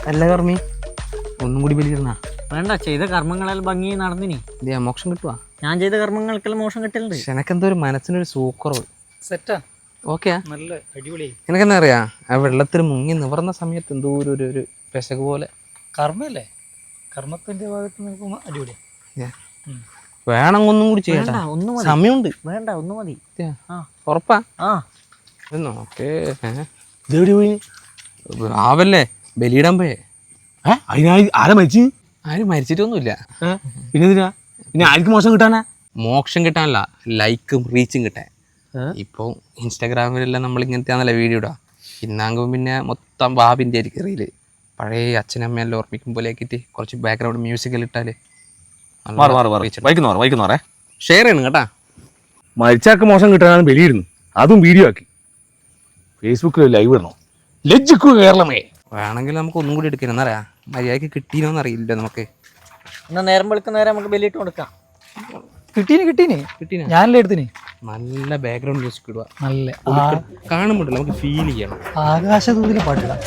അല്ല കർമ്മി ഒന്നും കൂടി ബലിയിടണ വേണ്ട, ചെയ്ത കർമ്മങ്ങളെല്ലാം ഭംഗി നടന്നിനി. ഇതേ മോക്ഷം കിട്ടുവാ? ഞാൻ ചെയ്ത കർമ്മങ്ങൾക്കെല്ലാം മോശം കിട്ടലുണ്ട്. എനക്കെന്തോ ഒരു മനസ്സിനൊരു സൂക്കറവ്. സെറ്റാ, ഓക്കെയാ, നല്ല അടിപൊളി. എനിക്കെന്താ അറിയാ, ആ വെള്ളത്തിൽ മുങ്ങി നിവർന്ന സമയത്ത് എന്തോ ഒരു പെശക് പോലെ. കർമ്മല്ലേ, കർമ്മത്തിന്റെ ഭാഗത്ത് നോക്കുമ്പോൾ അടിപൊളിയാ. വേണം ഒന്നും കൂടി ചെയ്യണ്ട, സമയമുണ്ട്. വേണ്ട, ഒന്നു മതി. ഉറപ്പാ? ഓക്കേ. ഇതെവിടെ പോയി? ആവല്ലേ ബലിയിടാൻ പോയേ. ആരാ മരിച്ചു? ആരും മരിച്ചിട്ടൊന്നുമില്ല. പിന്നെ പിന്നെ ആർക്കും മോശം കിട്ടാനാ? മോക്ഷം കിട്ടാനല്ല, ലൈക്കും റീച്ചും കിട്ടാൻ. ഇപ്പോൾ ഇൻസ്റ്റാഗ്രാമിലെല്ലാം നമ്മൾ ഇങ്ങനത്തെ വീഡിയോ ഇടുക. ഇന്നാകുമ്പോൾ പിന്നെ മൊത്തം ബാബിൻ്റെ ആയിരിക്കും റീല്. പഴയ അച്ഛനമ്മയെല്ലാം ഓർമ്മിക്കും പോലെ ആക്കിയിട്ട് കുറച്ച് ബാക്ക്ഗ്രൗണ്ട് മ്യൂസിക്കെല്ലാം ഇട്ടാൽ ഷെയർ ചെയ്യണം കേട്ടാ. മരിച്ചാക്ക് മോശം കിട്ടാനാണ് ബലിയിരുന്നു, അതും വീഡിയോ ആക്കി ഫേസ്ബുക്കിൽ ലൈവ് ഇടണോ? ലജ്ജിക്കൂ കേരളമേ. വേണമെങ്കിൽ നമുക്ക് ഒന്നും കൂടി എടുക്കണം. എന്നറിയാം, മര്യാദയ്ക്ക് കിട്ടീനോന്ന് അറിയില്ല നമുക്ക്. എന്നാ നേരം വെളുക്കുന്ന നേരം നമുക്ക് ബലിയിട്ട് കൊടുക്കാം. കിട്ടീന് ഞാനല്ലേ എടുത്തിന്. നല്ല ബാക്ക്ഗ്രൗണ്ട് മ്യൂസിക് ഇടുക, നല്ല കാണുമ്പോഴല്ലോ നമുക്ക് ഫീൽ ചെയ്യണം. ആകാശദൂതിലെ പാട്ടിടാം.